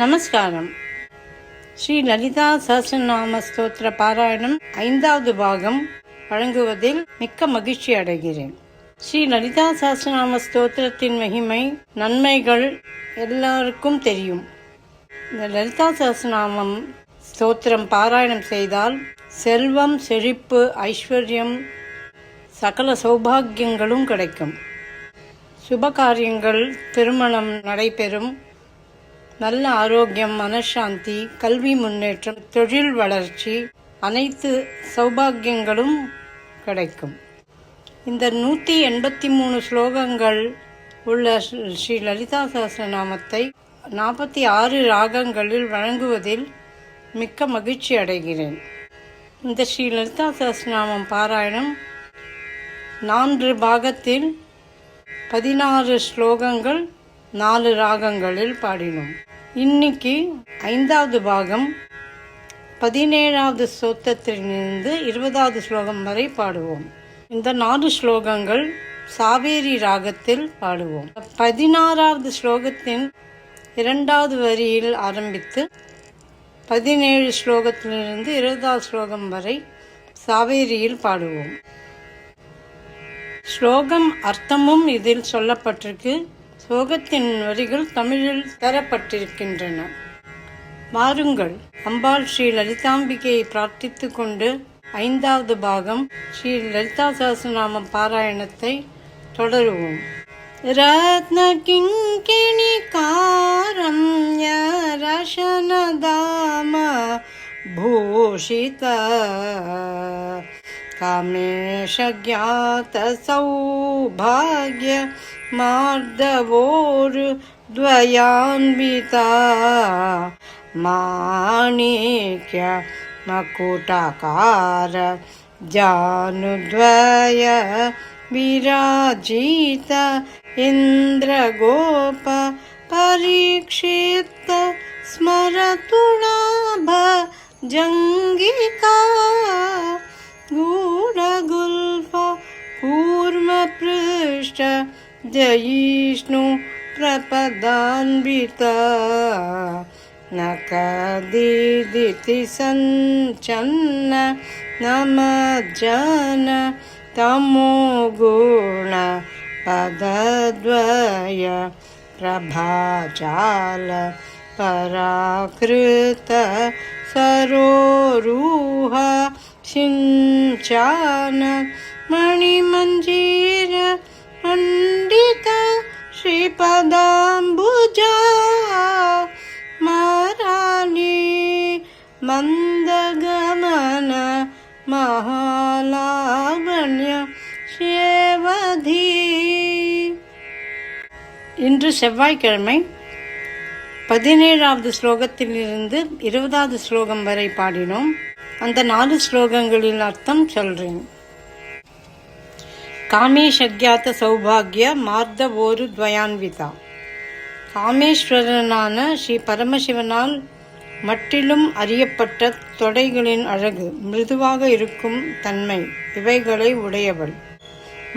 நமஸ்காரம். ஸ்ரீ லலிதா சஹஸ்ரநாம ஸ்தோத்திர பாராயணம் 5வது பாகம் வழங்குவதில் மிக்க மகிழ்ச்சி அடைகிறேன். ஸ்ரீ லலிதா சஹஸ்ரநாம ஸ்தோத்திரத்தின் மகிமை நன்மைகள் எல்லாருக்கும் தெரியும். இந்த லலிதா சஹஸ்ரநாமம் ஸ்தோத்திரம் பாராயணம் செய்தால் செல்வம், செழிப்பு, ஐஸ்வர்யம், சகல சௌபாகியங்களும் கிடைக்கும். சுபகாரியங்கள், திருமணம் நடைபெறும், நல்ல ஆரோக்கியம், மனசாந்தி, கல்வி முன்னேற்றம், தொழில் வளர்ச்சி, அனைத்து சௌபாகியங்களும் கிடைக்கும். இந்த 183 ஸ்லோகங்கள் உள்ள ஸ்ரீ லலிதா சஹஸ்ரநாமத்தை 46 ராகங்களில் வழங்குவதில் மிக்க மகிழ்ச்சி அடைகிறேன். இந்த ஸ்ரீ லலிதா சஹஸ்ரநாமம் பாராயணம் 4 பாகத்தில் 16 ஸ்லோகங்கள் 4 ராகங்களில் பாடினோம். இன்னைக்கு 5வது பாகம் 17வது ஸ்லோகத்திலிருந்து 20வது ஸ்லோகம் வரை பாடுவோம். இந்த 4 ஸ்லோகங்கள் சாவேரி ராகத்தில் பாடுவோம். 16வது ஸ்லோகத்தின் 2வது வரியில் ஆரம்பித்து 17 ஸ்லோகத்திலிருந்து 20வது ஸ்லோகம் வரை சாவேரியில் பாடுவோம். ஸ்லோகம் அர்த்தமும் இதில் சொல்லப்பட்டிருக்கு. ஸ்லோகத்தின் வரிகள் தமிழில் தரப்பட்டிருக்கின்றன. வாருங்கள், அம்பாள் ஸ்ரீ லலிதாம்பிகையை பிரார்த்தித்து கொண்டு 5வது பாகம் ஸ்ரீ லலிதா சஹஸ்ரநாமம் பாராயணத்தை தொடருவோம். ரத்ன கிங்கிணி காரம்ய ரசனதாம பூஷித காமேஷ ஞாத சௌபாக்ய மார்தவோரு த்வயான்விதா மாணிக்ய மகுடாகார ஜானுத்வய விராஜித இந்திரகோப பரீக்ஷித ஸ்மரதுணாப ஜங்கிகா गूढगुल्फ कूर्मपृष्ठ जयिष्णु प्रपदान्विता नकदिदिति सञ्चन्न नमज्जन तमोगुण पदद्वय प्रभाजाल पराकृत सरोरुह सिंचान मणिमंजीर मंडित श्रीपदाम्बुजा माराली मंदगमन महालावण्य சேவதி. இன்று செவ்வாய்க்கிழமை 17வது ஸ்லோகத்திலிருந்து 20வது ஸ்லோகம் வரை பாடினோம். அந்த 4 ஸ்லோகங்களின் அர்த்தம் சொல்றேன். காமேஷக்யாத சௌபாகிய மார்தவோரு துவயான்விதா. காமேஸ்வரனான ஸ்ரீ பரமசிவனால் மட்டிலும் அறியப்பட்ட தொடைகளின் அழகு, மிருதுவாக இருக்கும் தன்மை இவைகளை உடையவள்.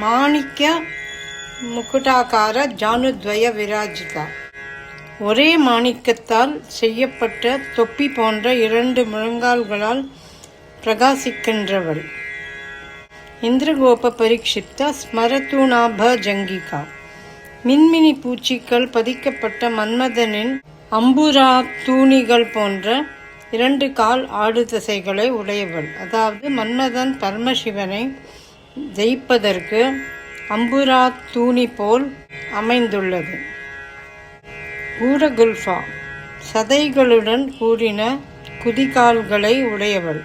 மாணிக்க முகுடாகார ஜானுத்வய விராஜிதா. ஒரே மாணிக்கத்தால் செய்யப்பட்ட தொப்பி போன்ற 2 முழங்கால்களால் பிரகாசிக்கின்றவள். இந்திரகோப பரீட்சித்த ஸ்மரதுணாப ஜங்கிகா. மின்மினி பூச்சிகள் பதிக்கப்பட்ட மன்மதனின் அம்புரா தூணிகள் போன்ற 2 கால் ஆடு தசைகளை உடையவள். அதாவது மன்மதன் பரமசிவனை ஜெயிப்பதற்கு அம்புரா தூணி போல் அமைந்துள்ளது. கூடகுல்ஃபா. சதைகளுடன் கூடின குதிகால்களை உடையவள்.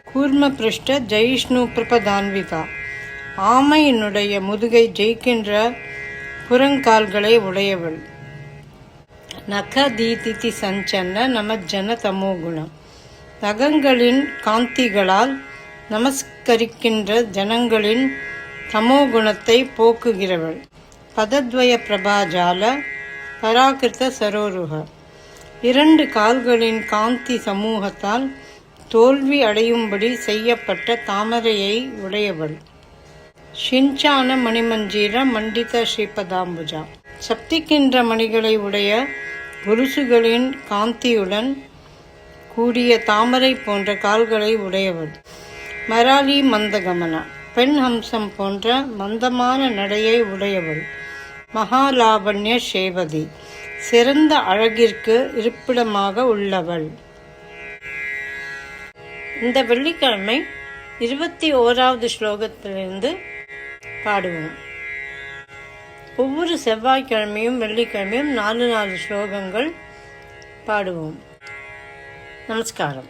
கூர்ம பிருஷ்ட ஜெயிஷ்ணு பிரபதான்விகா. ஆமையினுடைய முதுகை ஜெயிக்கின்ற புறங்கால்களை உடையவள். நக தீதிதி சஞ்சன்ன நமஜன தமோகுணம். நகங்களின் காந்திகளால் நமஸ்கரிக்கின்ற ஜனங்களின் தமோகுணத்தை போக்குகிறவள். பதத்வய பிரபாஜால பராகிருத சரோருக. 2 கால்களின் காந்தி சமூகத்தால் தோல்வி அடையும்படி செய்யப்பட்ட தாமரையை உடையவள். ஷிஞ்சான மணிமஞ்சீர மண்டித ஸ்ரீபதாம்புஜா. சப்திக்கின்ற மணிகளை உடைய புருசுகளின் காந்தியுடன் கூடிய தாமரை போன்ற கால்களை உடையவள். மராலி மந்தகமனா, பெண் ஹம்சம் போன்ற மந்தமான நடையை உடையவள். மகாலாவண்ய சேவதி, சிறந்த அழகிற்கு இருப்பிடமாக உள்ளவள். இந்த வெள்ளிக்கிழமை 21வது ஸ்லோகத்திலிருந்து பாடுவோம். ஒவ்வொரு செவ்வாய்க்கிழமையும் வெள்ளிக்கிழமையும் 4 ஸ்லோகங்கள் பாடுவோம். நமஸ்காரம்.